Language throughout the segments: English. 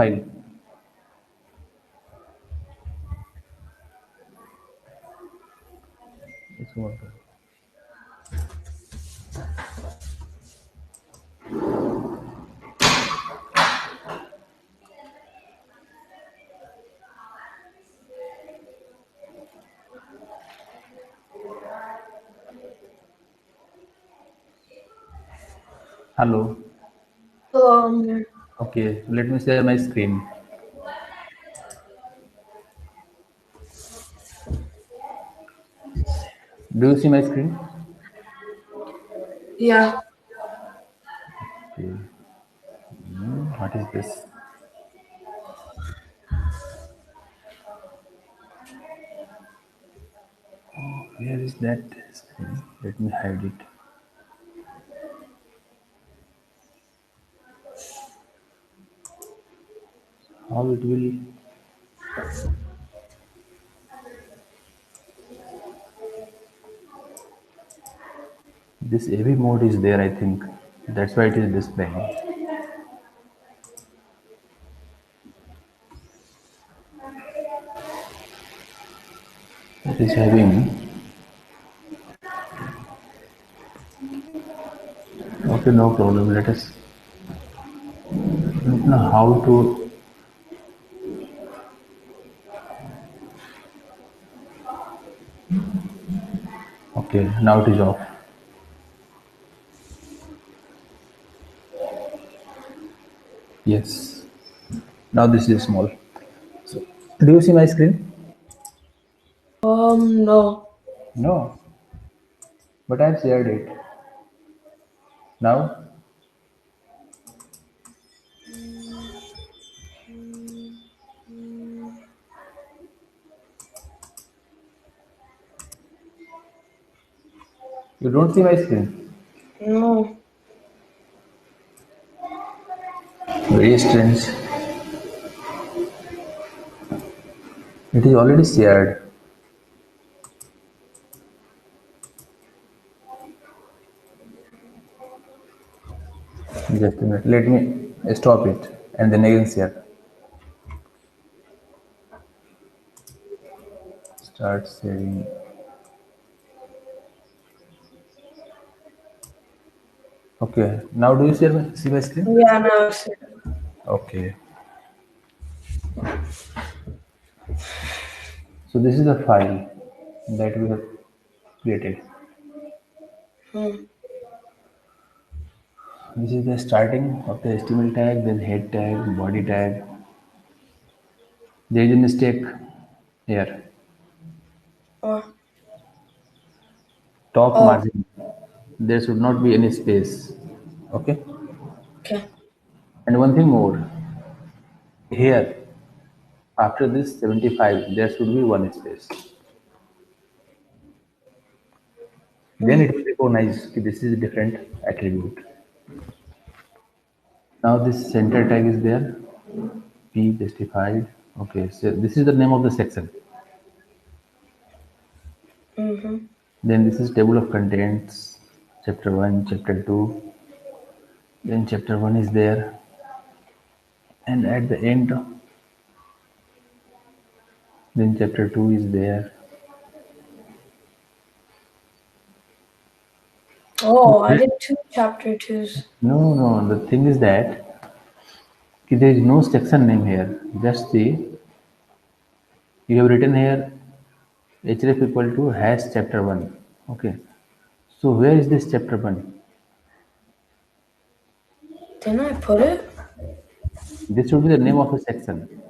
file. It's over. Hello. Um, Okay, let me share my screen. Do you see my screen? yeah. Okay. What is this? Where is that screen? Let me hide it. How it will? This AV mode is there, I think. That's why it is displaying. It is having. Okay, no problem. Let us don't know how to. Okay, now it is off. Yes. Now this is small. So, do you see my screen? No. No, but I've shared it. Now you don't see my screen. No. Very strange. It is already shared. Just a minute. Let me stop it and then again share. Start sharing. Okay. Now do you see my screen? Yeah, now I see. Okay. So this is the file that we have created. Hmm. This is the starting of the HTML tag, then head tag, body tag. There is a mistake here. Oh, Top oh, margin. There should not be any space. Okay. okay. And one thing more. Here, after this 75, there should be one space. Then Hmm. it will recognize that this is a different attribute. Now this center tag is there. P justified. Okay, so this is the name of the section. Mm-hmm. Then this is table of contents, chapter 1, chapter 2. Then chapter 1 is there. And at the end, then chapter 2 is there. Oh, I did two chapter twos. No, no, the thing is that there is no section name here. Just see, you have written here href equal to hash chapter 1. Okay, so where is this chapter 1? Didn't I put it? This should be the name of a section.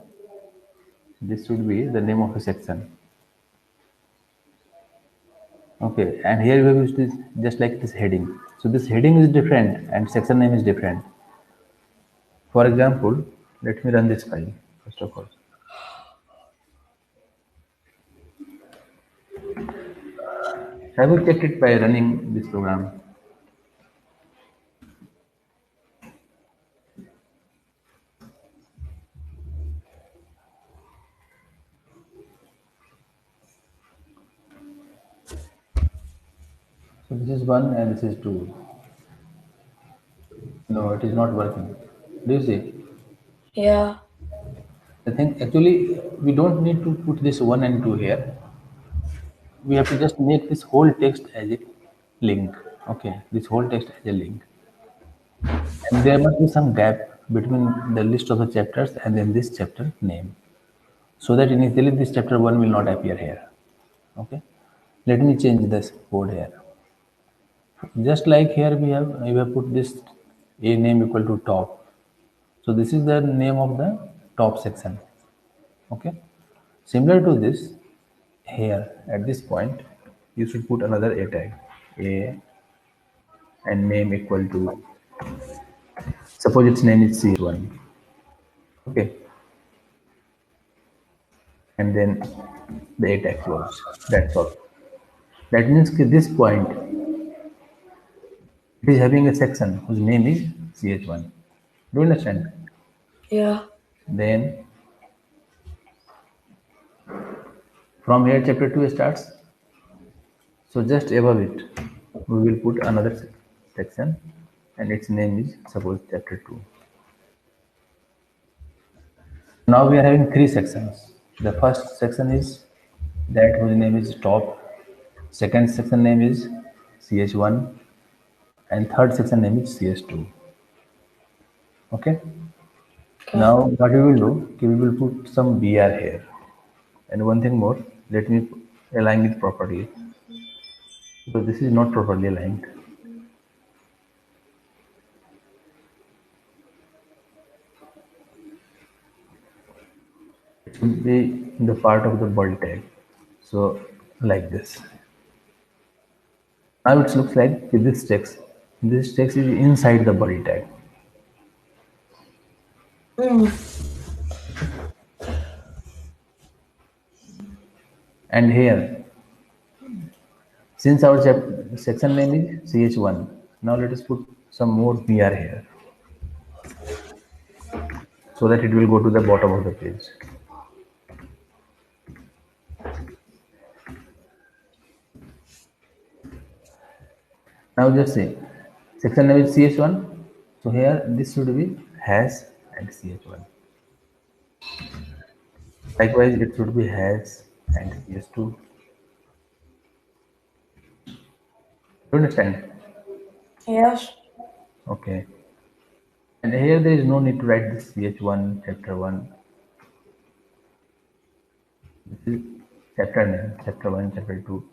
This should be the name of a section. Okay, and here we have used this just like this heading. So this heading is different and section name is different. For example, let me run this file first of all. Have you checked it by running this program? So this is one and this is two. No, it is not working. Do you see? Yeah. I think actually we don't need to put this 1 and 2 here. We have to just make this whole text as a link. Okay, this whole text as a link. And there must be some gap between the list of the chapters and then this chapter name. So that initially this chapter 1 will not appear here. Okay. Let me change this code here. Just like here we have put this a name equal to top. So this is the name of the top section. Okay. Similar to this, here at this point, you should put another a tag, a and name equal to, suppose its name is ch1. Okay. And then the a tag closed. That's all. That means at this point, it is having a section whose name is ch1. Do you understand? Yeah. Then from here chapter 2 starts. So just above it, we will put another section and its name is suppose chapter 2. Now we are having three sections. The first section is that whose name is top. Second section name is ch1 and third section name is ch2. Okay. Okay. Now what we will do, okay, we will put some br here. And one thing more, let me align it properly because this is not properly aligned. It should be in the part of the body tag. So like this. Now it looks like this text is inside the body tag. Mm. And here, since our section name is ch1, now let us put some more br here so that it will go to the bottom of the page. Now just say section name is ch1, so here this should be hash and ch1. Likewise, it should be hash and ch2. You understand? Yes. Okay. And here there is no need to write this ch1 chapter 1. This is chapter name, chapter 1, chapter 2.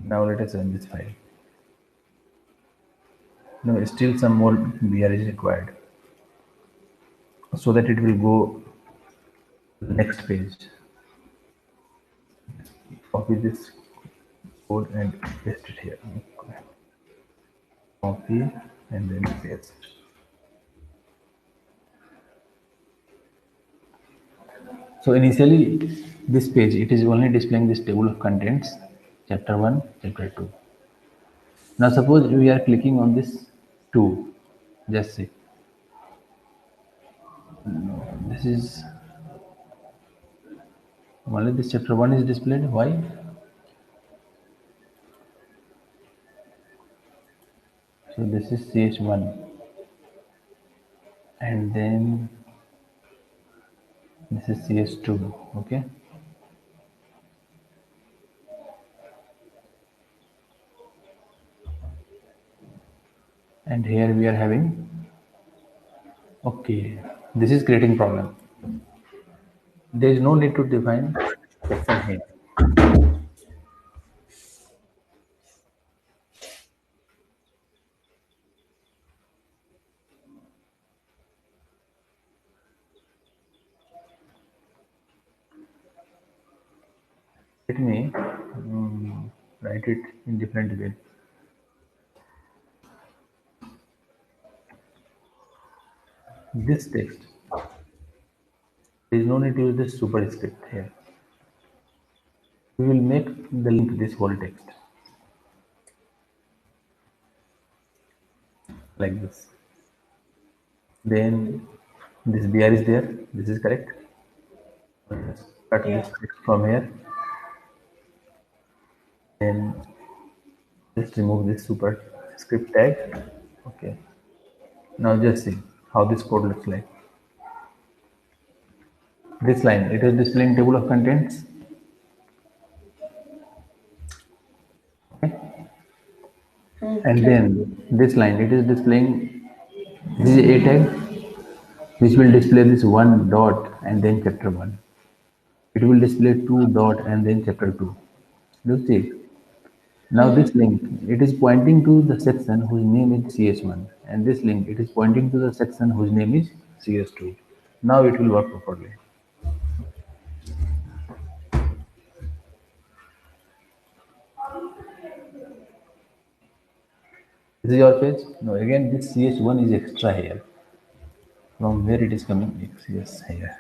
Now let us run this file. No, still some more BR is required so that it will go to the next page. Copy this code and paste it here. Copy and then paste. So initially, this page it is only displaying this table of contents, chapter 1, chapter 2. Now suppose we are clicking on this 2. Just see. This is only this chapter 1 is displayed. Why? So this is ch1 and then this is ch2. Okay. And here we are having, okay, this is creating problem. There is no need to define section here. Let me write it in different way. This text, there is no need to use this superscript here. We will make the link this whole text like this. Then this br is there. This is correct. Let's cut Yeah. this text from here. Then just remove this superscript tag. Okay. Now just see how this code looks like. This line, it is displaying table of contents. Okay. And Okay. then this line, it is displaying, this is a tag, which will display this one dot and then chapter one. It will display two dot and then chapter two. Do you see? Now this link, it is pointing to the section whose name is CS1, and this link, it is pointing to the section whose name is CS2. Now it will work properly. This is your page. Now again, this CS1 is extra here. From where it is coming? Yes, here.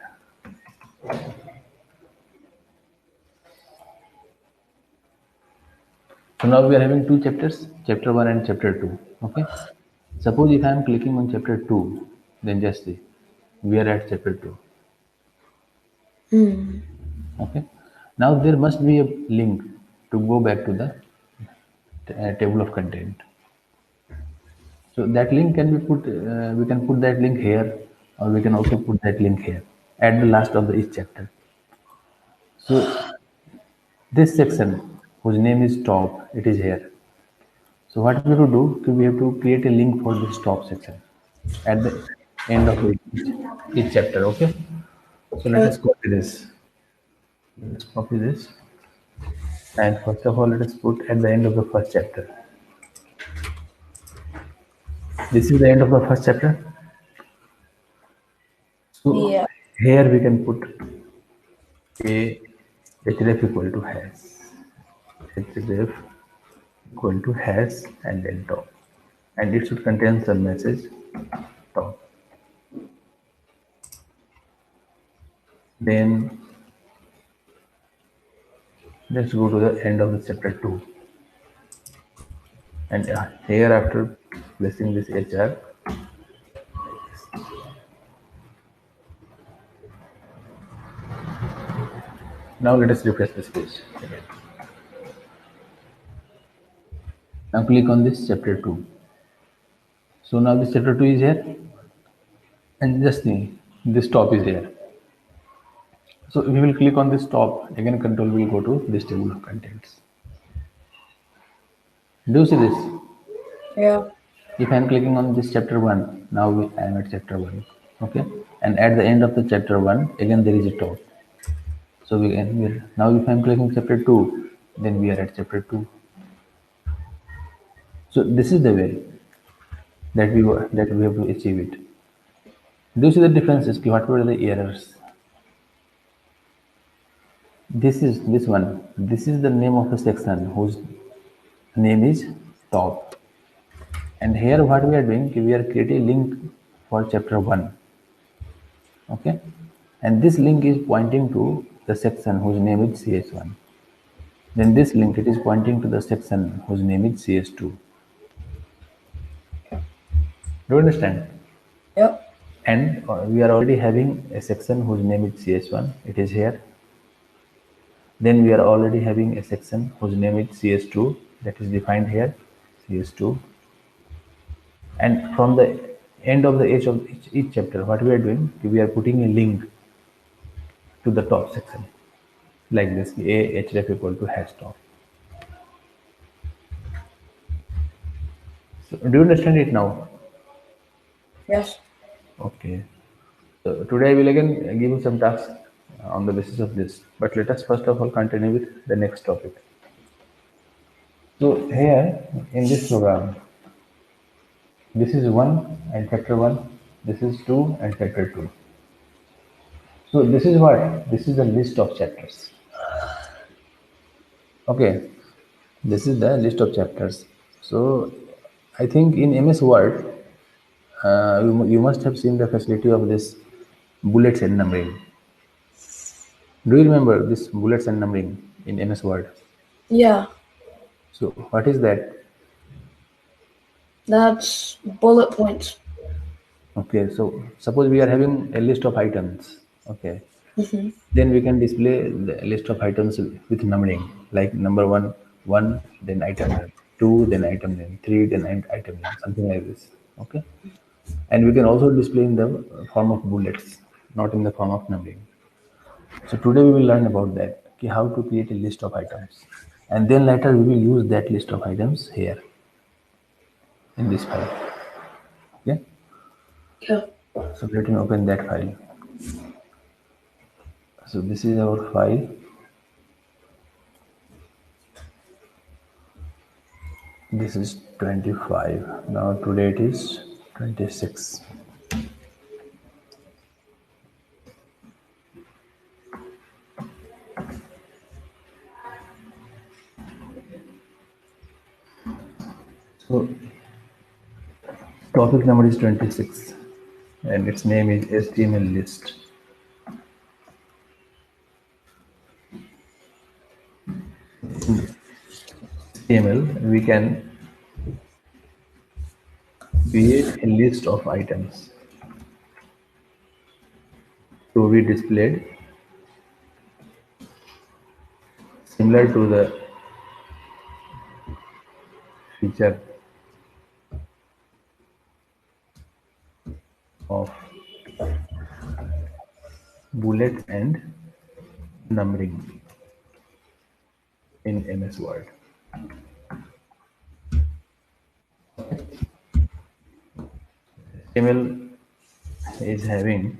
So now we are having two chapters, chapter 1 and chapter 2. Okay. Suppose if I am clicking on chapter 2, then just see, we are at chapter 2. Hmm. Okay. Now there must be a link to go back to the table of content. So that link can be put, we can put that link here, or we can also put that link here at the last of the each chapter. So this section, whose name is top, it is here. So what we have to do, we have to create a link for this top section at the end of each chapter. Okay. So let us Okay. copy this. Let's copy this, and first of all, let us put at the end of the first chapter. This is the end of the first chapter. So Yeah. here we can put a href equal to href equal to hash and then top, and it should contain some message top. Then let's go to the end of the chapter 2, and here after placing this hr, now let us refresh this page again. Now click on this chapter 2. So now this chapter 2 is here, and just think this top is here. So we will click on this top, again control will go to this table of contents. Do you see this? Yeah. If I am clicking on this chapter 1, now I am at chapter 1. Okay. And at the end of the chapter 1, again there is a top. So now if I am clicking chapter 2, then we are at chapter 2. So this is the way that we have to achieve it. Do you see the differences? What were the errors? This is this one. This is the name of the section whose name is top. And here what we are doing, we are creating a link for chapter 1. Okay. And this link is pointing to the section whose name is CS1. Then this link, it is pointing to the section whose name is CS2. Do you understand? Yep. And we are already having a section whose name is CS1. It is here. Then we are already having a section whose name is CS2, that is defined here, CS2. And from the end of the each chapter, what we are doing, we are putting a link to the top section, like this, a href equal to hash top. So do you understand it now? Yes. Okay. So today I will again give you some tasks on the basis of this. But let us first of all continue with the next topic. So here in this program, this is 1 and chapter 1. This is 2 and chapter 2. So this is what? This is the list of chapters. Okay. This is the list of chapters. So I think in MS Word, you must have seen the facility of this bullets and numbering. Do you remember this bullets and numbering in MS Word? Yeah. So what is that? That's bullet points. Okay, so suppose we are having a list of items. Okay, Mm-hmm. then we can display the list of items with numbering, like number one, then item name, two, then item name, three, then item name, something like this. Okay, and we can also display in the form of bullets, not in the form of numbering. So today we will learn about that, okay, how to create a list of items. And then later we will use that list of items here in this file. Okay? Yeah. So let me open that file. So this is our file. This is 25. Now today it is 26. So topic number is 26 and its name is HTML list. HTML we can create a list of items to be displayed similar to the feature of bullets and numbering in MS Word. HTML is having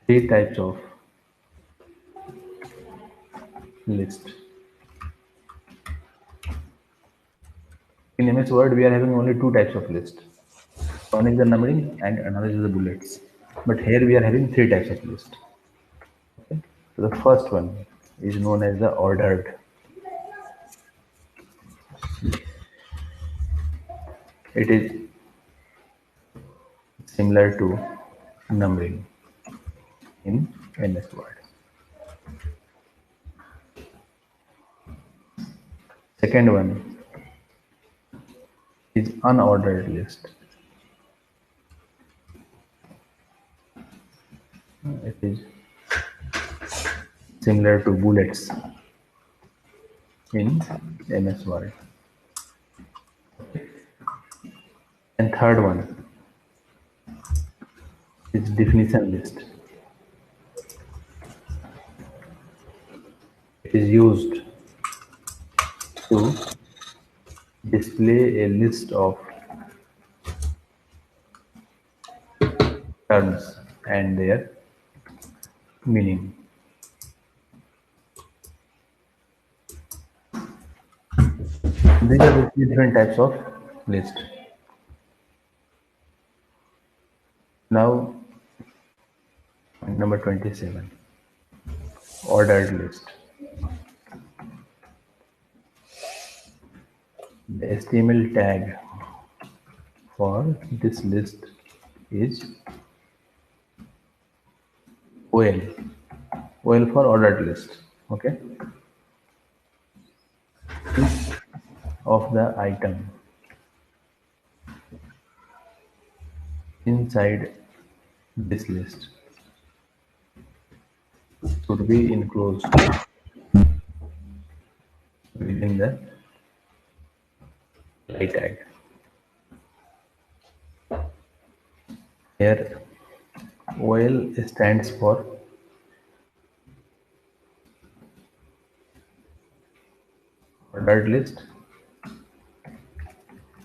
three types of list. In MS Word, we are having only two types of list. One is the numbering and another is the bullets. But here we are having three types of list. Okay? So the first one is known as the ordered. It is similar to numbering in MS Word. Second one is unordered list. It is similar to bullets in MS Word. And third one is definition list. It is used to display a list of terms and their meaning. These are the three different types of list. Now, number 27, ordered list. The HTML tag for this list is OL. OL for ordered list. Okay. Each of the item inside this list should be enclosed within the light tag. Here, OL stands for ordered list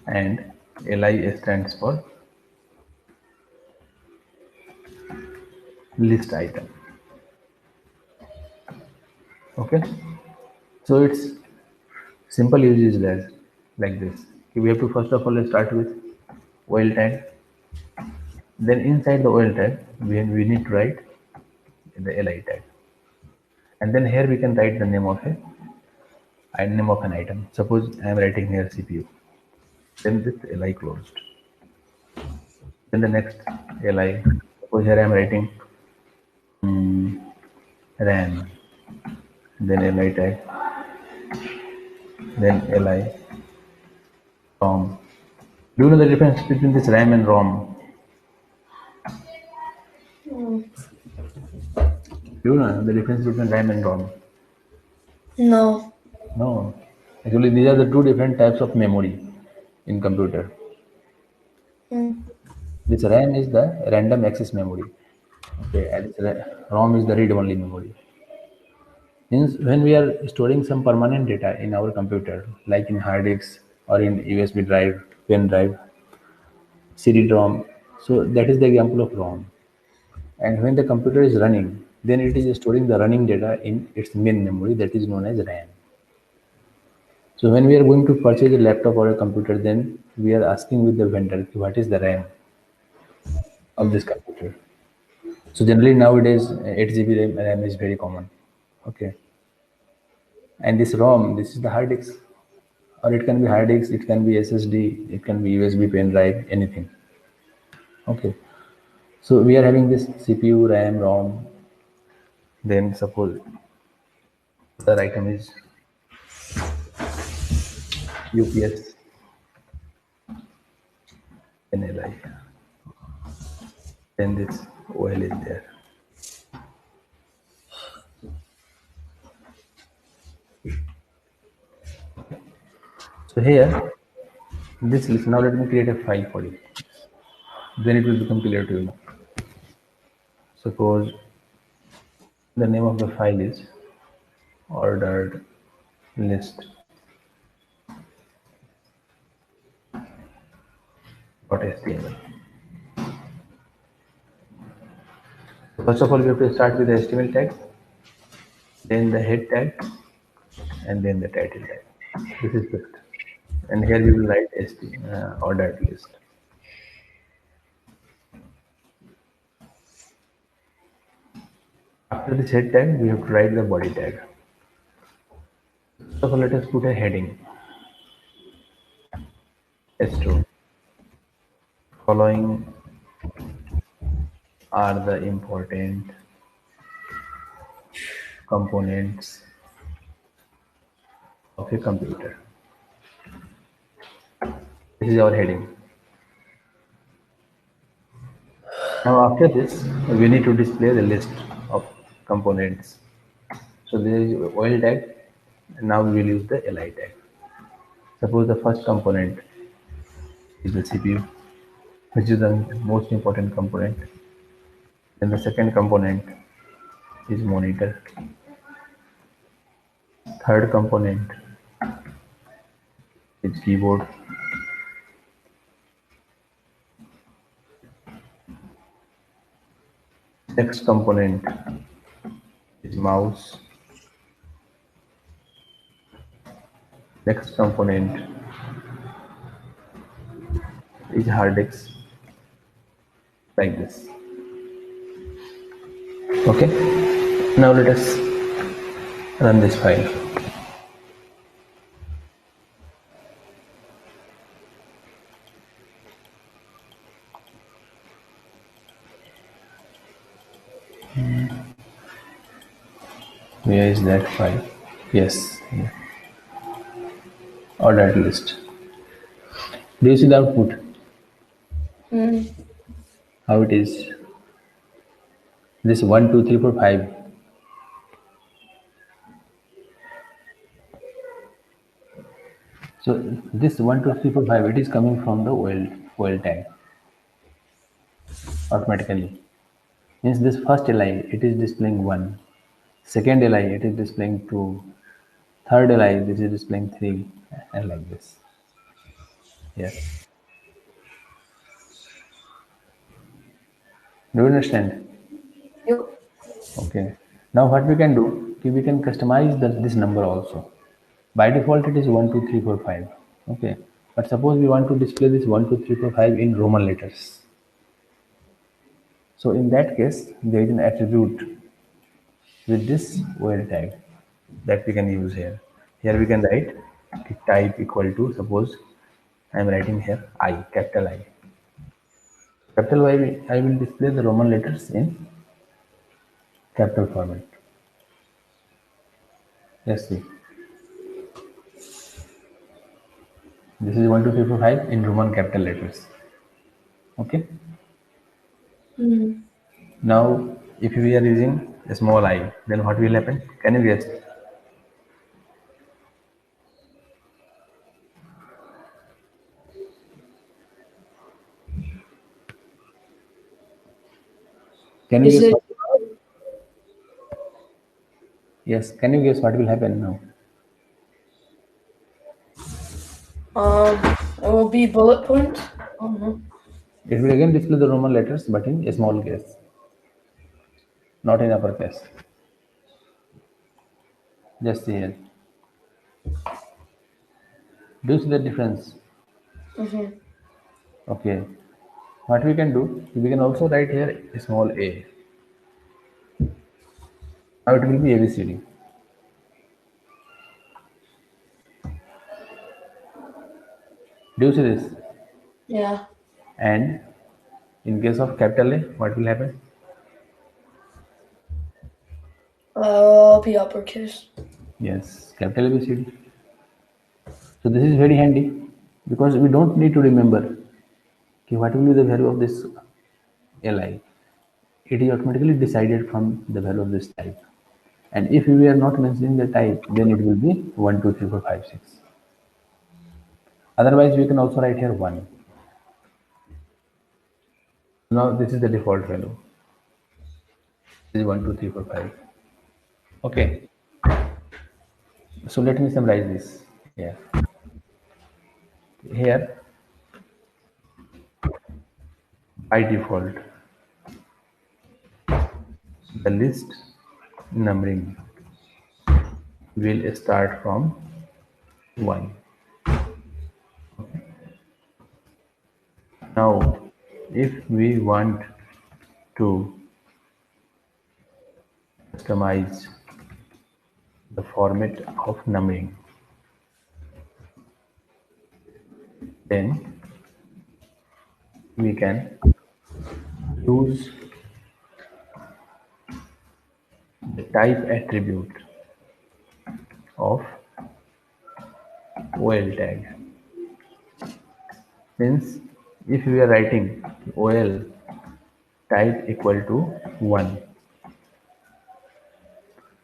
and LI stands for list item. Okay, so its simple use is as like this. We have to first of all start with oil tag. Then inside the oil tag, we need to write the LI tag, and then here we can write the name of an item. Suppose I am writing here CPU. Then this LI closed. Then the next LI. Suppose here I am writing RAM. Then LI tag. Then LI ROM. Do you know the difference between this RAM and ROM? Do you know the difference between RAM and ROM? No. No. Actually, these are the two different types of memory in computer. Mm. This RAM is the random access memory. Okay, and ROM is the read-only memory. Means when we are storing some permanent data in our computer, like in hard disks or in USB drive, pen drive, CD-ROM, so that is the example of ROM. And when the computer is running, then it is storing the running data in its main memory that is known as RAM. So when we are going to purchase a laptop or a computer, then we are asking with the vendor what is the RAM of this computer. So generally nowadays 8 GB RAM is very common. Okay, and this ROM, this is the hard disk, or it can be hard disk, it can be SSD, it can be USB pen drive, anything. Okay, so we are having this CPU, RAM, ROM. Then suppose the item is UPS, NLI. Then this OL is there. So here, this list, now let me create a file for you. Then it will become clear to you. Suppose the name of the file is ordered list.html. First of all, we have to start with the HTML tag, then the head tag, and then the title tag. This is first. And here we will write ordered list. After this head tag, we have to write the body tag. First of all, let us put a heading. S2. Following are the important components of a computer. This is our heading. Now after this, we need to display the list of components. So there is oil tag. And now we will use the li tag. Suppose the first component is the CPU, which is the most important component. Then the second component is monitor. Third component is keyboard. Next component is mouse. Next component is hard disk, like this. Okay. Now let us run this file. Where is that file? Yes. Yeah. Ordered list. Do you see the output? Mm. How it is? This 1, 2, 3, 4, 5. So this 1, 2, 3, 4, 5, it is coming from the oil tag automatically. Means this first li, it is displaying 1. Second li, it is displaying 2. Third li, this is displaying 3, and like this. Yeah. Do you understand? Yep. Okay. Now what we can do, we can customize this number also. By default, it is 1, 2, 3, 4, 5. Okay. But suppose we want to display this 1, 2, 3, 4, 5 in Roman letters. So in that case, there is an attribute with this word tag that we can use here. Here we can write type equal to, suppose I am writing here I, capital I. Capital Y, I will display the Roman letters in capital format. Let's see. This is 1, 2, 3, 4, 5 in Roman capital letters. Okay. Mm. Now, if we are using a small I, then what will happen? Can you guess? Can you Is guess it what? Yes, can you guess what will happen now? it will be bullet points? Oh no. It will again display the Roman letters, but in a small case, not in uppercase. Just see here. Do you see the difference? Mm-hmm. Okay. What we can do, we can also write here a small a. Now it will be ABCD. Do you see this? Yeah. And in case of capital A, what will happen? I'll be uppercase. Yes, capital ABCD. So this is very handy because we don't need to remember okay, what will be the value of this li. It is automatically decided from the value of this type. And if we are not mentioning the type, then it will be 1, 2, 3, 4, 5, 6. Otherwise, we can also write here 1. Now this is the default value. This is 1, 2, 3, 4, 5. Okay. So let me summarize this here. Here, by default, the list numbering will start from 1. Now, if we want to customize the format of numbering, then we can use the type attribute of OL tag. Means if we are writing OL type equal to 1,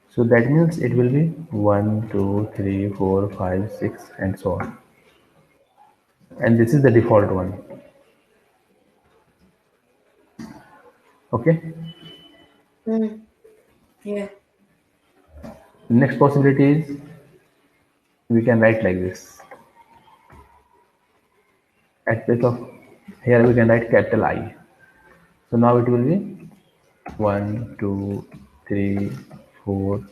so that means it will be 1, 2, 3, 4, 5, 6, and so on. And this is the default one. Okay. Mm. Yeah. Next possibility is we can write like this. At place of here we can write capital I. So now it will be 1, 2, 3, 4,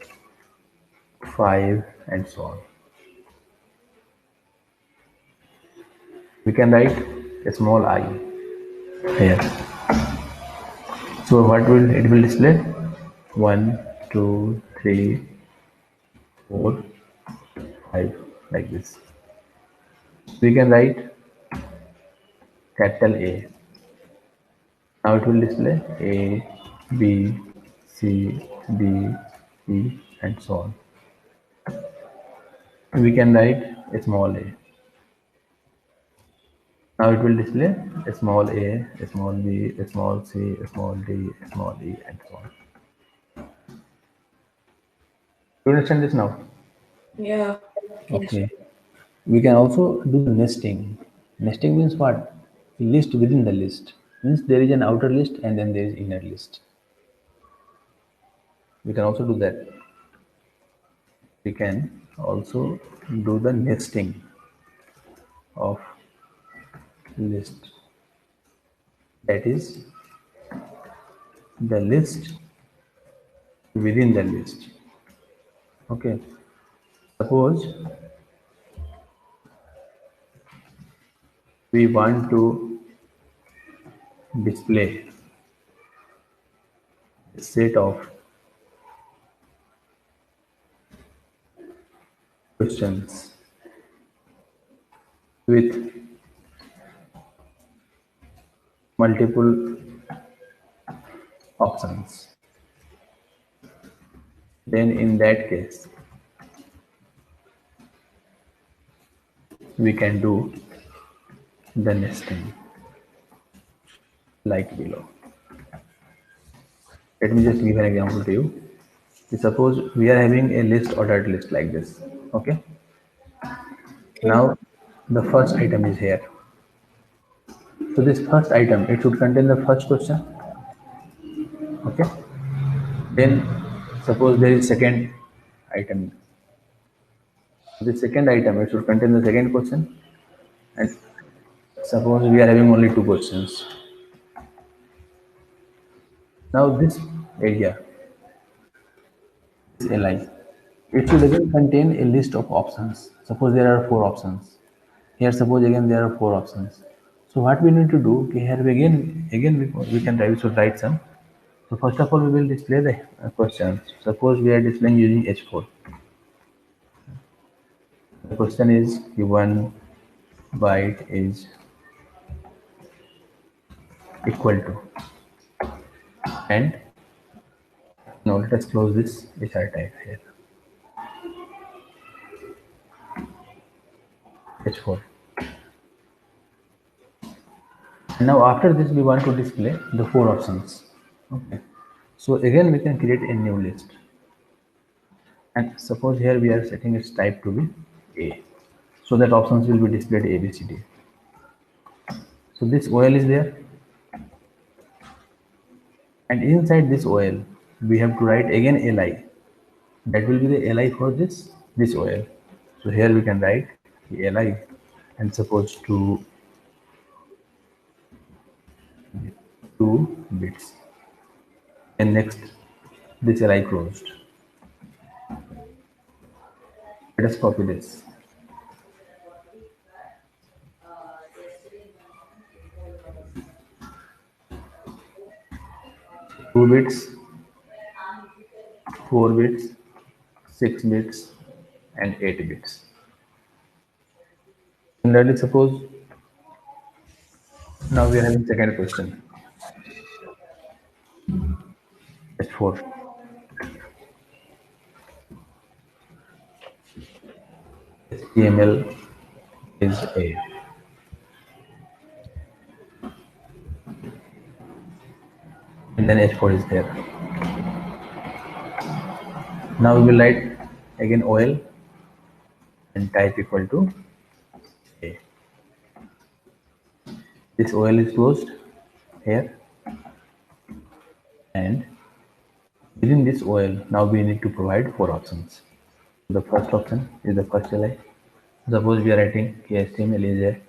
5, and so on. We can write a small I here. So what will it will display? 1, 2, 3, 4, 5 like this. We can write capital A. Now it will display A, B, C, D, E, and so on. We can write a small a. Now it will display a small a, a small b, a small c, a small d, a small e, and so on. You understand this now? Yeah. Yes. Okay. We can also do the nesting. Nesting means what? List within the list. Means there is an outer list and then there is inner list. We can also do that. We can also do the nesting of list. That is the list within the list. Okay. Suppose we want to display a set of questions with multiple options. Then in that case, we can do the nesting like below. Let me just give an example to you. Suppose we are having a list ordered list like this. Okay. Okay. Now the first item is here. So this first item, it should contain the first question. Okay. Then suppose there is second item. The second item it should contain the second question, and suppose we are having only two questions. Now this area is li. It should again contain a list of options. Suppose there are four options. Here suppose again there are four options. So what we need to do, okay, here we can write, we should write some. So first of all we will display the questions. Suppose we are displaying using H4. The question is given byte is equal to, and now let us close this HR type here, H4. And now after this we want to display the four options. Okay. So again we can create a new list. And suppose here we are setting its type to be A. So that options will be displayed A, B, C, D. So this OL is there. And inside this OL, we have to write again LI. That will be the LI for this OL. So here we can write the LI and suppose two bits. And next, this LI closed. Let us copy this. Two bits, four bits, 6 bits, and 8 bits. Similarly, suppose now we are having second question. H4. HTML is A. And then H4 is there. Now we will write again OL and type equal to A. This OL is closed here, and within this OL now we need to provide four options. The first option is the first LI. Suppose we are writing HTML is a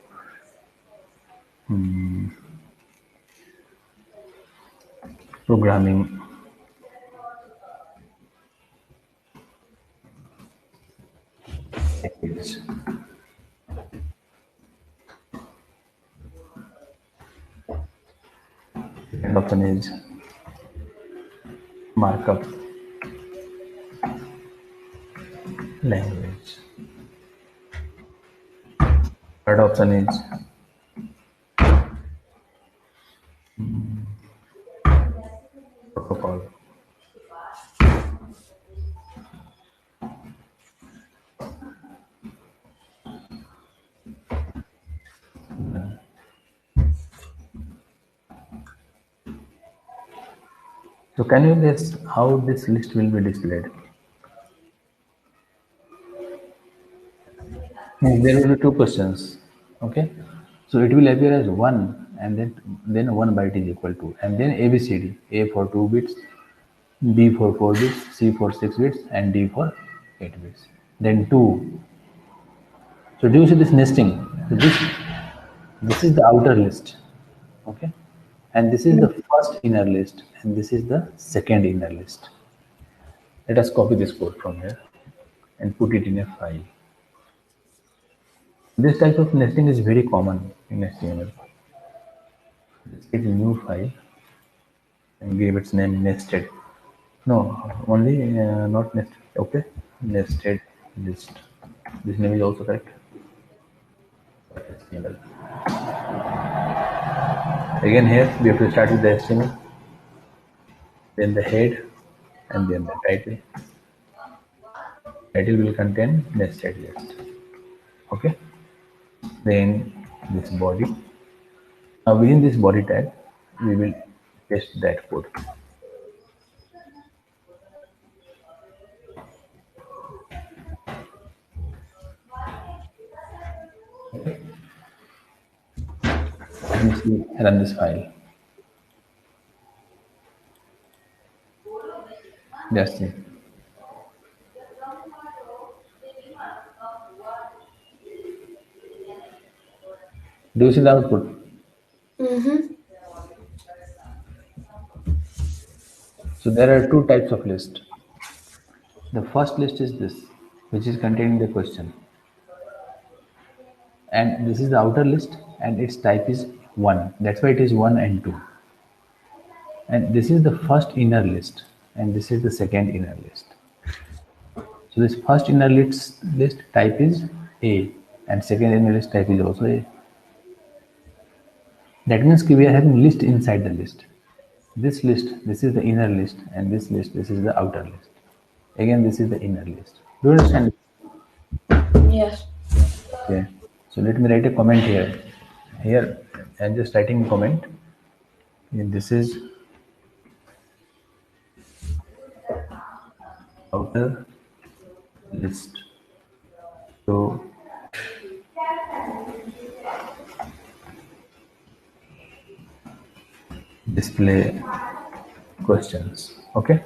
programming language. Second option is markup language. Third option is protocol. So can you guess how this list will be displayed? There will be two questions. Okay. So it will appear as one, and then one byte is equal to, and then ABCD. A for 2 bits, B for 4 bits, C for 6 bits, and D for 8 bits. Then two. So do you see this nesting? So this is the outer list. Okay. And this is the first inner list, and this is the second inner list. Let us copy this code from here and put it in a file. This type of nesting is very common in HTML. Let's get a new file and give its name nested. No, only not nested. Okay, nested list. This name is also correct. HTML. Again, here we have to start with the HTML, then the head, and then the title. Title will contain nested list. Okay. Then this body. Now within this body tag, we will paste that code. Let me see, run this file. That's it. Do you see the output? Mm-hmm. So there are two types of list. The first list is this, which is containing the question, and this is the outer list, and its type is one. That's why it is one and two. And this is the first inner list, and this is the second inner list. So this first inner list type is A, and second inner list type is also A. That means we are having list inside the list. This list, this is the inner list, and this list, this is the outer list. Again, this is the inner list. Do you understand? Yes. Okay. So let me write a comment here. Here, I'm just writing a comment. And this is outer list. So display questions. Okay.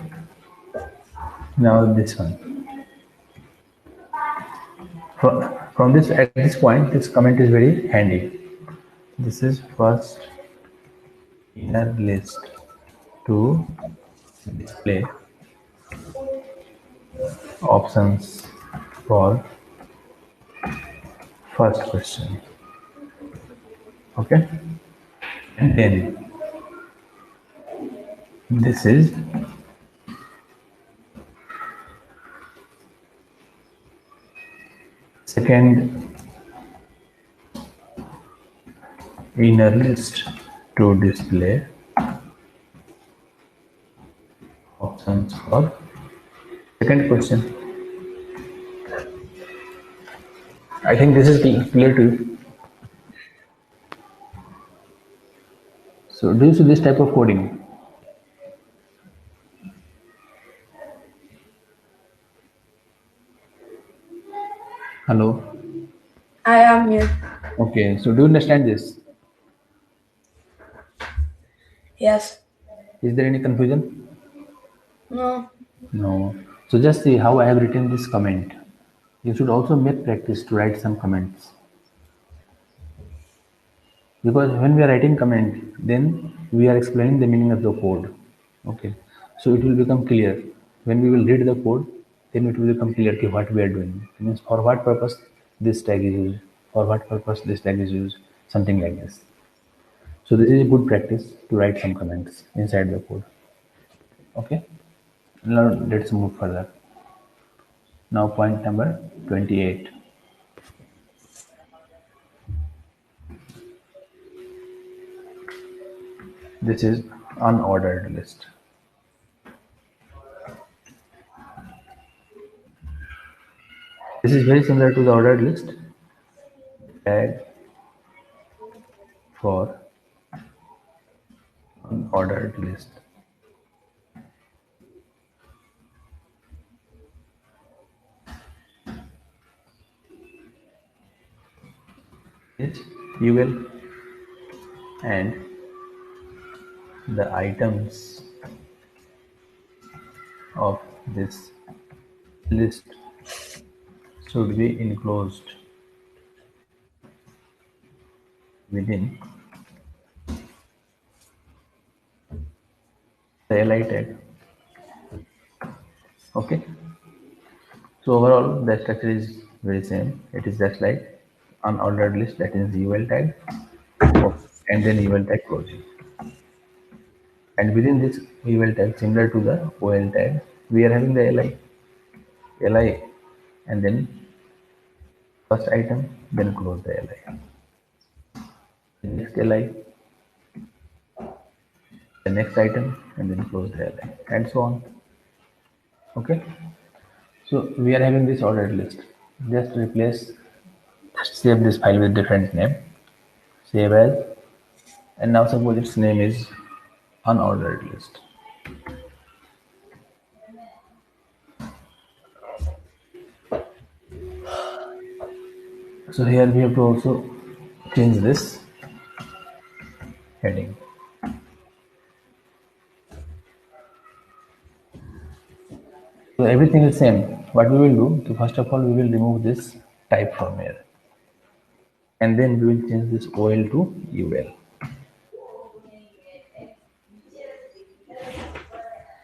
Now this one. From this at this point, this comment is very handy. This is first inner list to display options for first question. Okay. And then this is second inner list to display options for second question. I think this is clear to you. So do you see this type of coding? Hello. I am here. Okay. So do you understand this? Yes. Is there any confusion? No. No. So just see how I have written this comment. You should also make practice to write some comments. Because when we are writing comment, then we are explaining the meaning of the code. Okay. So it will become clear. When we will read the code, then it will become clear ki what we are doing. It means for what purpose this tag is used, for what purpose this tag is used, something like this. So this is a good practice to write some comments inside the code. Okay. Now let's move further. Now point number 28. This is unordered list. This is very similar to the ordered list. Tag for unordered list is UL, and the items of this list should be enclosed within the li tag. Okay. So overall the structure is very same. It is just like unordered list, that is UL tag, and then UL tag closing. And within this UL tag, similar to the OL tag, we are having the li, and then first item, then close the li. The next li, the next item, and then close the li, and so on. Okay. So we are having this ordered list. Just save this file with different name. Save as, and now suppose its name is unordered list. So here we have to also change this heading. So everything is same. What we will do? So first of all, we will remove this type from here, and then we will change this OL to UL.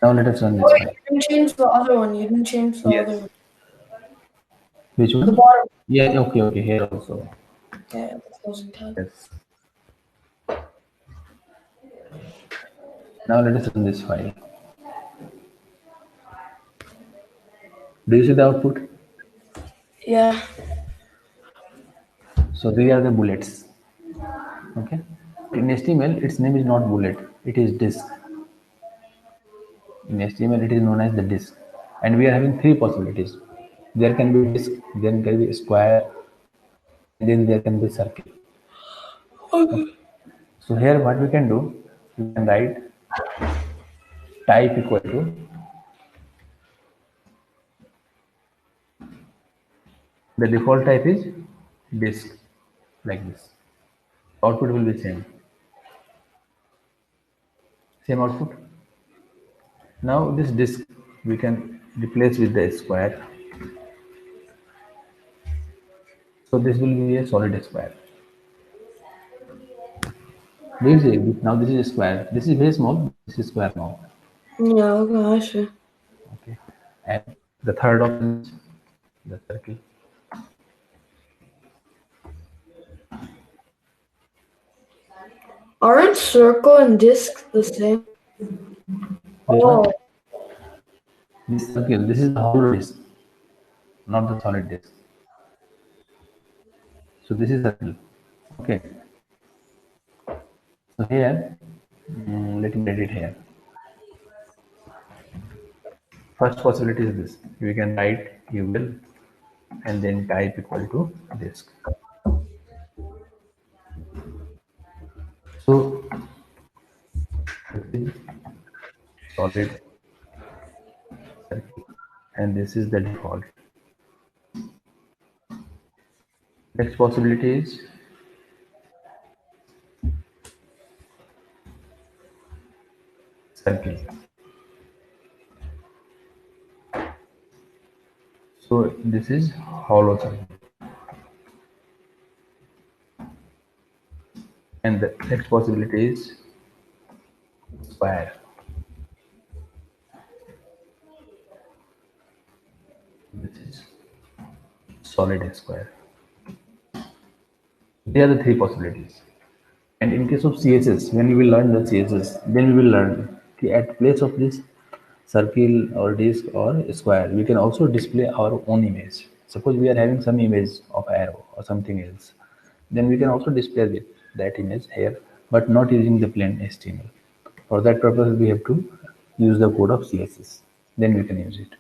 Now let us run Oh, this file. you didn't change the other one. You didn't change the other Yes. one. Which The one? bottom. Yeah. Okay. Okay. Here also. Yeah, the closing tab. Yes. Now let us run this file. Do you see the output? Yeah. So these are the bullets. Okay. In HTML, its name is not bullet. It is disk. In HTML, it is known as the disk. And we are having three possibilities. There can be disk, then can be square, and then there can be circle. Okay. So here what we can do, we can write type equal to the default type is disk like this. Output will be same output. Now this disk we can replace with the square. So this will be a solid square. Do you see? Now this is a square. This is very small. This is square now. Yeah, okay, I see. Okay. And the third option is the circle. Aren't circle and disc the same? Which one? Oh, This circle. This is the hollow disk, not the solid disk. So this is circle. Okay. So here, let me edit here. First possibility is this. We can write UL and then type equal to disk. So this is solid circle and this is the default. Next possibility is circle. So this is hollow circle. And the next possibility is square. This is solid square. There are the three possibilities. And in case of CSS, when we will learn the CSS, then we will learn at place of this circle or disk or square, we can also display our own image. Suppose we are having some image of arrow or something else, then we can also display that image here, but not using the plain HTML. For that purpose, we have to use the code of CSS. Then we can use it.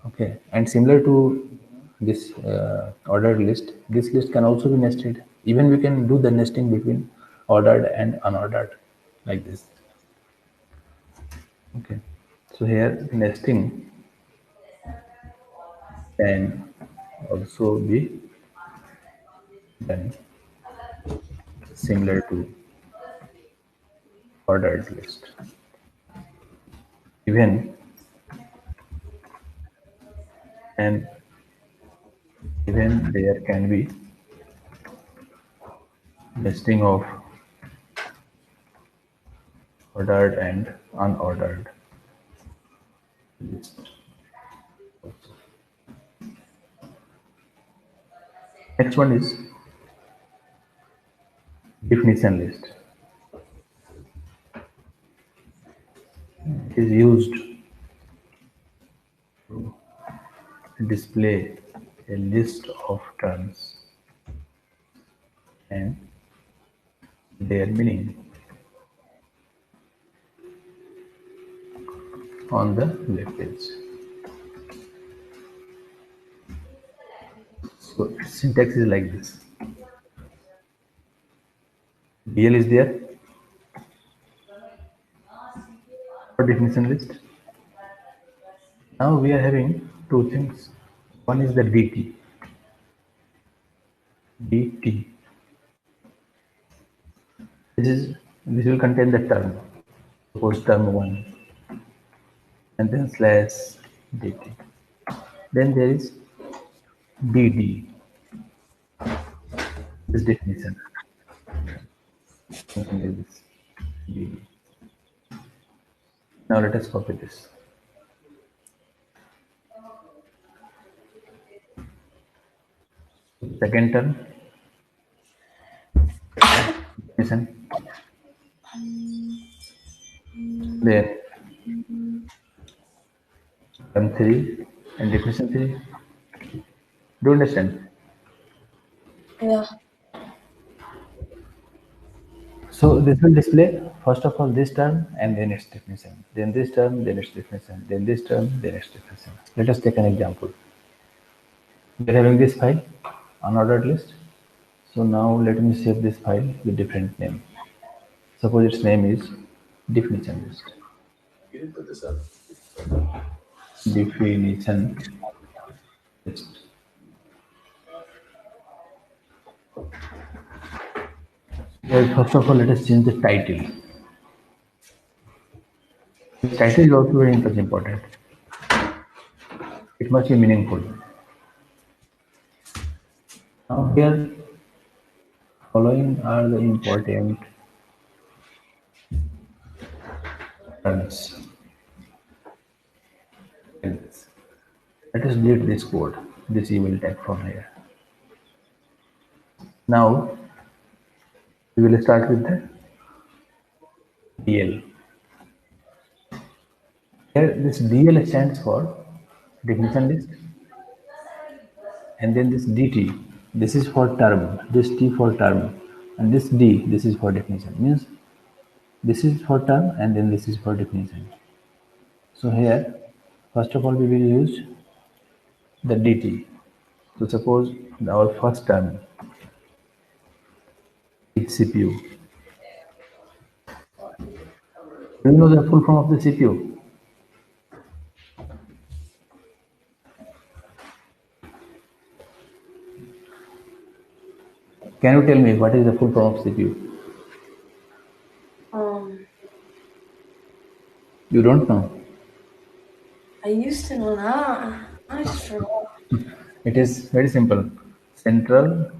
Okay, and similar to this ordered list, this list can also be nested. Even we can do the nesting between ordered and unordered, like this. Okay, so here nesting can also be done similar to ordered list. Even and even there can be nesting of ordered and unordered list. Next one is definition list. It is used display a list of terms and their meaning on the web page. So its syntax is like this. DL is there for definition list. Now we are having two things. One is the DT. DT. This will contain the term. Suppose term one, and then slash dt. Then there is dd, this definition, something like this, dd. Now let us copy this. Second term, definition, then term 3 and definition 3. Do you understand? Yeah. So this will display first of all this term and then its definition, then this term, then its definition, then this term, then its definition. Let us take an example. We are having this file, unordered list. So now let me save this file with different name. Suppose its name is definition list. Definition list. Here, first of all, let us change the title. The title is also very much important. It must be meaningful. Now here, following are the important terms. Let us delete this code, this evil tag from here. Now we will start with the DL. Here this DL stands for definition list, and then this DT, this is for term, this T for term, and this D, this is for definition. Means this is for term and then this is for definition. So here, first of all, we will use the DT. So suppose our first term is CPU. Do you know the full form of the CPU? Can you tell me what is the full form of CPU? Um, You don't know. I used to know that. I just forgot. It is very simple. Central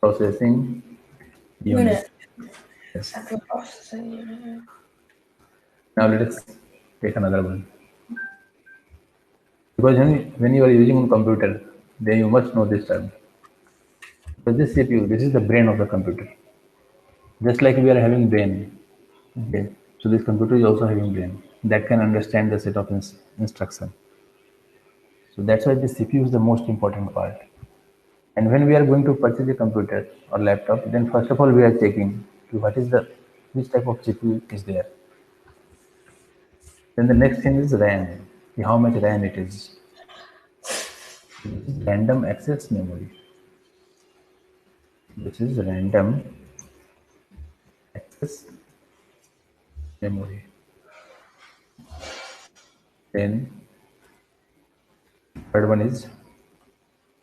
Processing Unit. Unit. Yes. Central processing unit. Now let us take another one. Because when you are using a computer, then you must know this term. So this CPU, this is the brain of the computer. Just like we are having brain. Okay. So this computer is also having brain that can understand the set of instruction. So that's why the CPU is the most important part. And when we are going to purchase a computer or laptop, then first of all we are checking what is the which type of CPU is there. Then the next thing is RAM, how much RAM it is. Random access memory. This is random access memory. Then third one is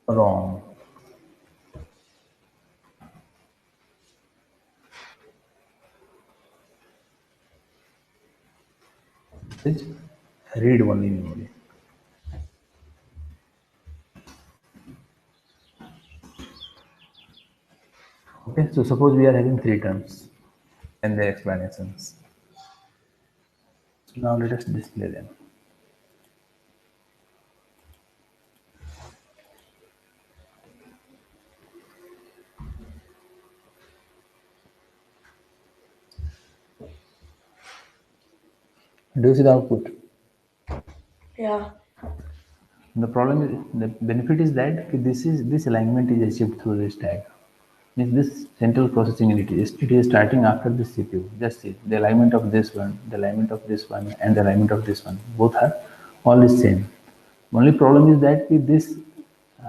ROM. This is read only memory. Okay, so suppose we are having three terms and their explanations. So now let us display them. Do you see the output? Yeah. The problem is the benefit is that this alignment is achieved through this tag. Means this central processing unit it is starting after the CPU. Just see the alignment of this one, the alignment of this one, and the alignment of this one. Both are all the same. Only problem is that with this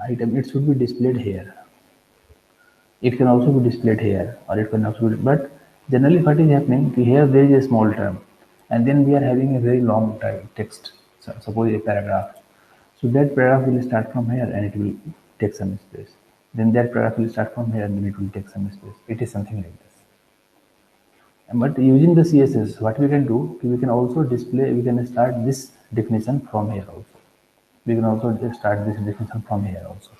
item it should be displayed here. It can also be displayed here, or it can also be. But generally, what is happening? Here there is a small term, and then we are having a very long text. So, suppose a paragraph. So that paragraph will start from here, and it will take some space. Then that paragraph will start from here, and then it will take some space. It is something like this. But using the CSS, what we can do, we can also display, we can start this definition from here also. We can also just start this definition from here also.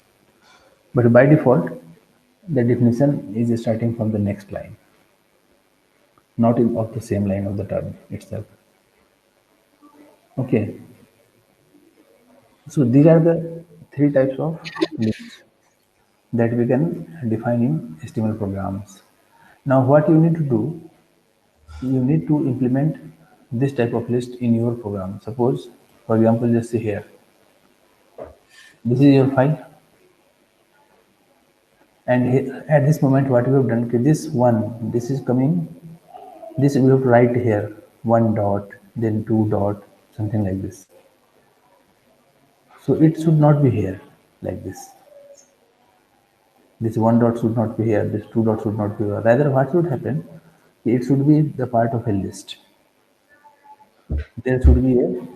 But by default, the definition is starting from the next line, not in, of the same line of the term itself. Okay, so these are the three types of lists that we can define in HTML programs. Now, what you need to do, you need to implement this type of list in your program. Suppose, for example, just say here, this is your file, and at this moment, what we have done, okay, this one, this is coming, this we have to write here, one dot, then two dot, something like this. So it should not be here like this. This one dot should not be here, this two dot should not be here. Rather, what should happen? It should be the part of a list. There should be a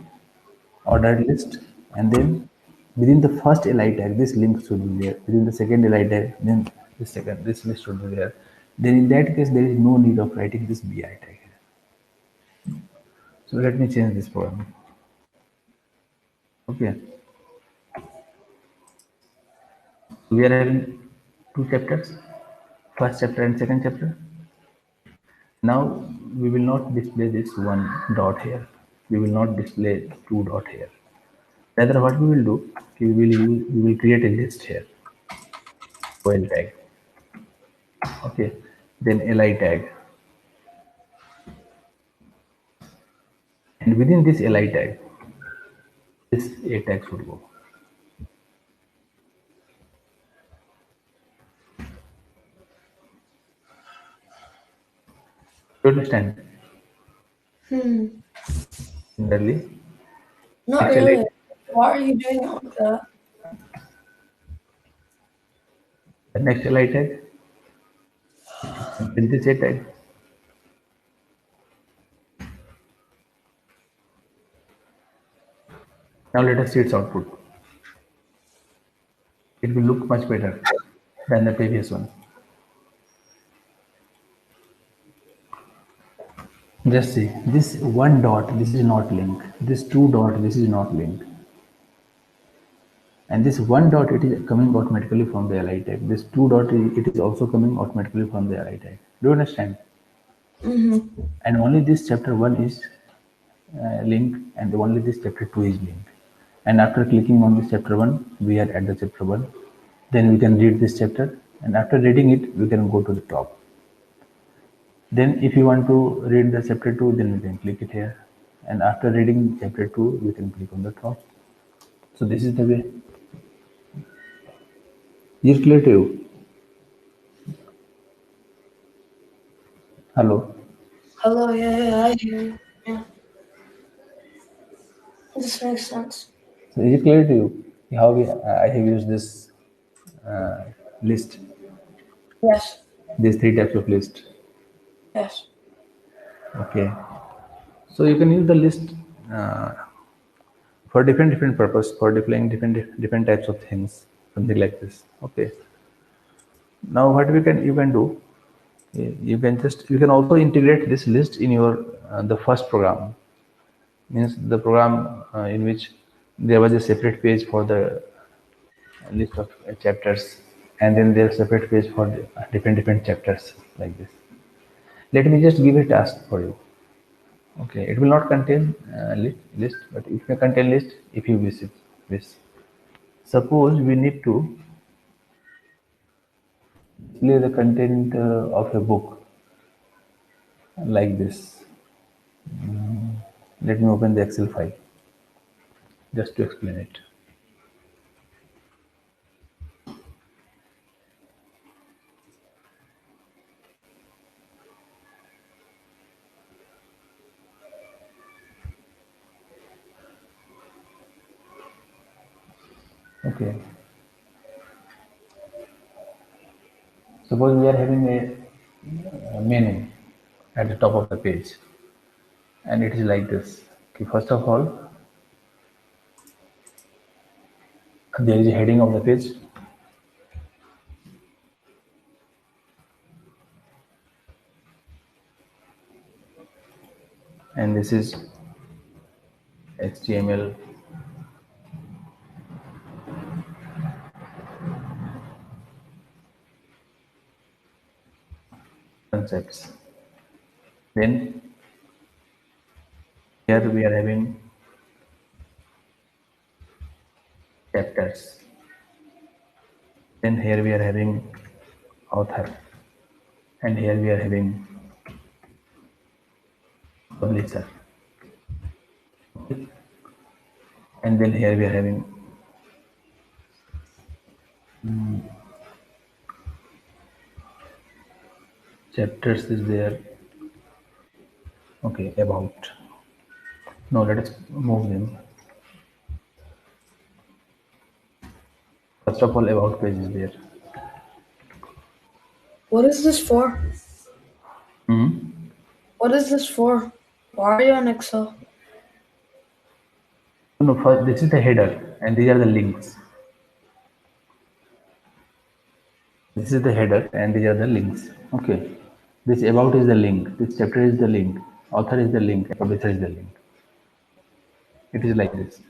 ordered list, and then within the first li tag, this link should be there. Within the second li tag, then this list should be there. Then in that case, there is no need of writing this bi tag. So let me change this program. Okay. So we are having two chapters, first chapter and second chapter. Now we will not display this one dot here. We will not display two dot here. Rather, what we will do, we will create a list here, OL tag. Okay, then li tag, and within this li tag, this a tag should go. You understand? Hmm. Similarly, Not next li really. Why are you doing it like that? the next li tag, and then this a tag. Now let us see its output. It will look much better than the previous one. Just see, this one dot, this is not link. This two dot, this is not link. And this one dot, it is coming automatically from the li tag. This two dot, it is also coming automatically from the li tag. Do you understand? Mm-hmm. And only this chapter one is link, and only this chapter two is link. And after clicking on this chapter one, we are at the chapter one. Then we can read this chapter, and after reading it, we can go to the top. Then if you want to read the chapter 2, then we can click it here. And after reading chapter 2, we can click on the top. So this is the way. Is it clear to you? Hello. Hello, yeah, I hear you. Yeah, this makes sense. So is it clear to you how I have used this uh, list, Yes, these three types of list? yes. Okay. So you can use the list uh, for different purpose, for displaying different types of things, something like this. Okay. Now what we can you can do, you can also integrate this list in your the first program, means the program in which there was a separate page for the list of chapters, and then there's separate page for the different chapters like this. Let me just give a task for you. Okay, it will not contain list, but it may contain list if you visit this. Suppose we need to display the content of a book like this. Let me open the Excel file just to explain it. Okay, suppose we are having a menu at the top of the page, and it is like this. Okay, first of all, there is a heading of the page. and this is HTML concepts. Then here we are having chapters. Then here we are having author, and here we are having publisher, and then here we are having chapters is there. Okay, about. Now let us move them. First of all, about page is there. What is this for? What is this for? Why are you on Excel? No, first, this is the header, and these are the links. This is the header, and these are the links. Okay. This about is the link. This chapter is the link. Author is the link. And publisher is the link. It is like this.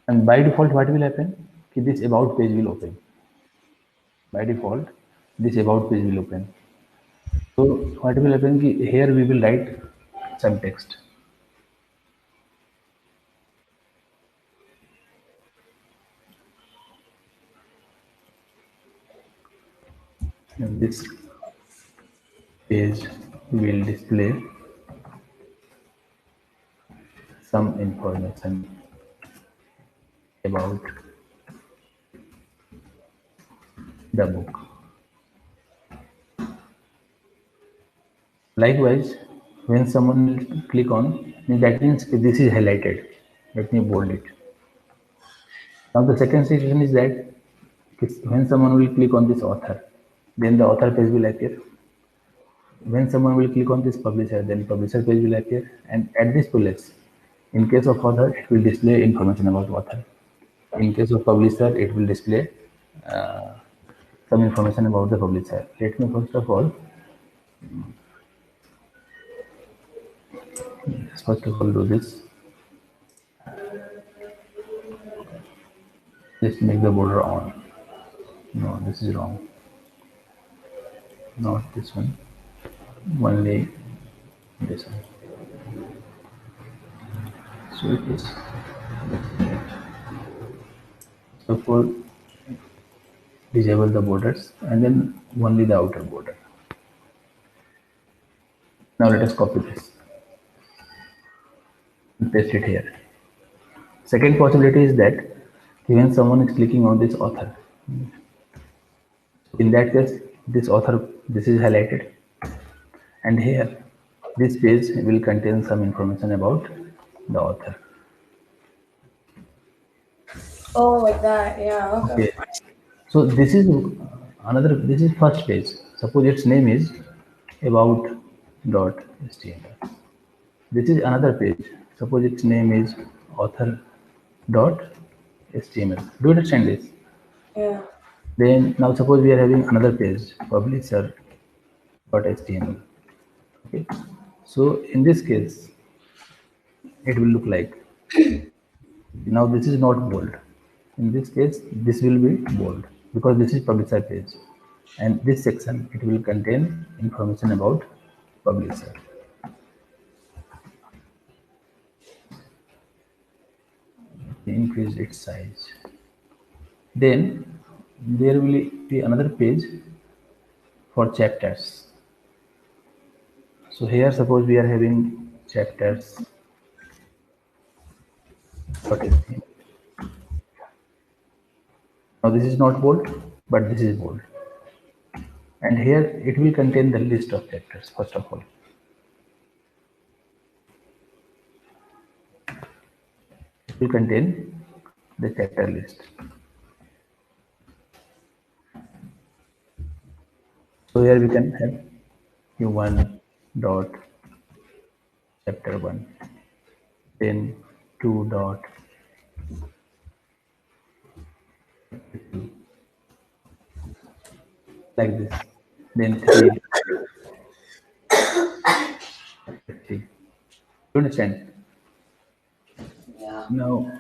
And by default, what will happen? Ki this about page will open. By default, this about page will open. So what will happen? Ki here we will write some text. And this page will display some information about the book. Likewise, when someone will click on, that means this is highlighted. Let me bold it. Now the second situation is that when someone will click on this author, then the author page will appear. When someone will click on this publisher, then publisher page will appear. And at this place, in case of author, it will display information about author. In case of publisher, it will display some information about the publisher. Let me first of all do this. Just make the border on. No, this is wrong. Not this one. Only this one. So it is. So for disable the borders and then only the outer border. Now let us copy this and paste it here. Second possibility is that when someone is clicking on this author, in that case, this author, this is highlighted, and here, this page will contain some information about the author. Oh, like that. Yeah. Okay. Okay. So this is another. This is first page. Suppose its name is about.html. This is another page. Suppose its name is author.html. Do you understand this? Yeah. Then now suppose we are having another page, publisher.html. Okay. So in this case, it will look like, now this is not bold. In this case, this will be bold because this is publisher page. And this section, it will contain information about publisher. Increase its size. Then there will be another page for chapters. So here suppose we are having chapters. What is it? Now this is not bold, but this is bold. And here it will contain the list of chapters first of all. It will contain the chapter list. So here we can have Q1 dot chapter 1, then 2 dot like this, then 3 chapter 3. You understand? Yeah. Now,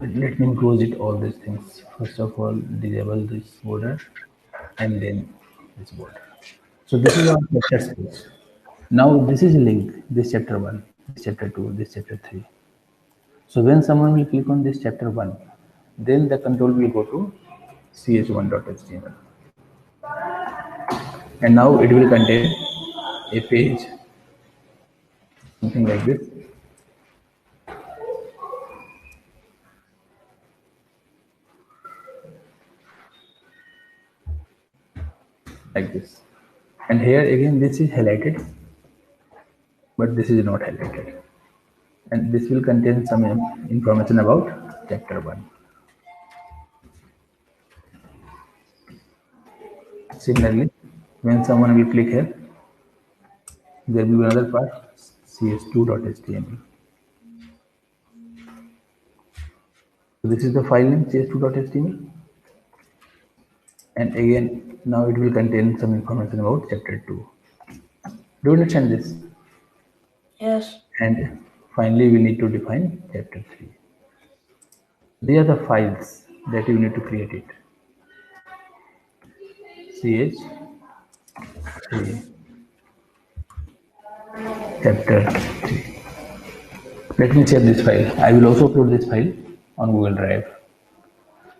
let me close it all these things. First of all, disable this border and then this border. So this is our chapter space. Now this is a link, this chapter 1, this chapter 2, this chapter 3. So when someone will click on this chapter 1, then the control will go to ch1.html. And now it will contain a page, something like this, like this. And here again, this is highlighted, but this is not highlighted. And this will contain some information about chapter 1. Similarly, when someone will click here, there will be another part, cs2.html. So this is the file name, cs2.html. And again, now it will contain some information about chapter 2. Do you understand this? Yes. And finally, we need to define chapter 3. These are the files that you need to create it. ch3 chapter 3. Let me save this file. I will also upload this file on Google Drive.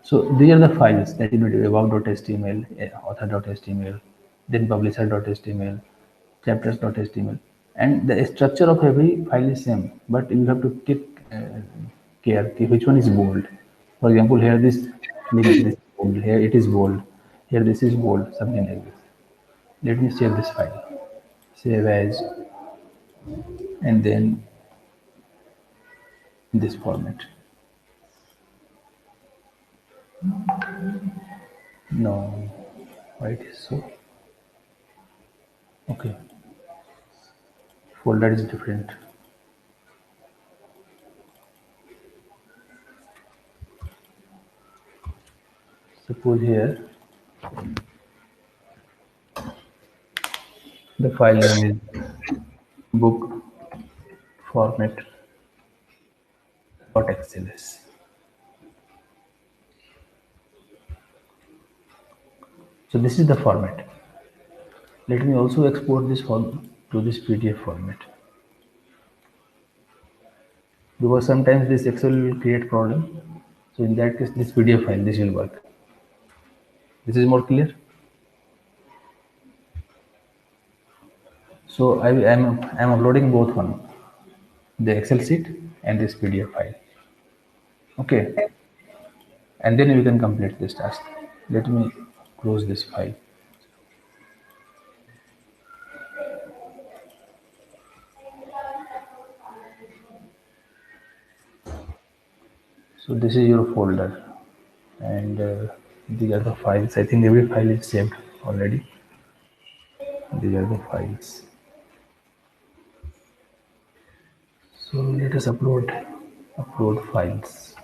So these are the files that you need to about.html, author.html, then publisher.html, chapters.html, and the structure of every file is same, but you have to take care which one is bold. For example, here this link, this is bold, here it is bold, here this is bold, something like this. Let me save this file, save as, and then in this format. No, why it is so? Okay, folder is different. Suppose here the file name is book format .xls. So this is the format. Let me also export this form to this PDF format, because sometimes this Excel will create problem. So in that case, this PDF file, this will work. This is more clear. So I'm uploading both one, the Excel sheet and this PDF file. Okay, and then we can complete this task. Let me close this file. So this is your folder, and these are the files. I think every file is saved already. These are the files. So let us upload files.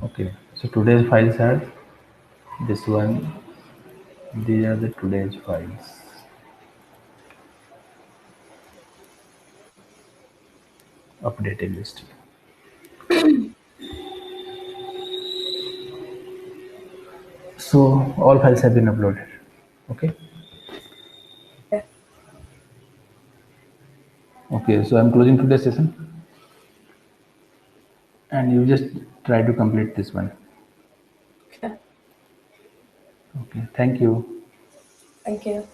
Okay, so today's files are this one. These are the today's files. Updated list. So all files have been uploaded. Okay. Yeah. Okay. So I'm closing today's session, and you just try to complete this one. Okay. Okay. Thank you. Thank you.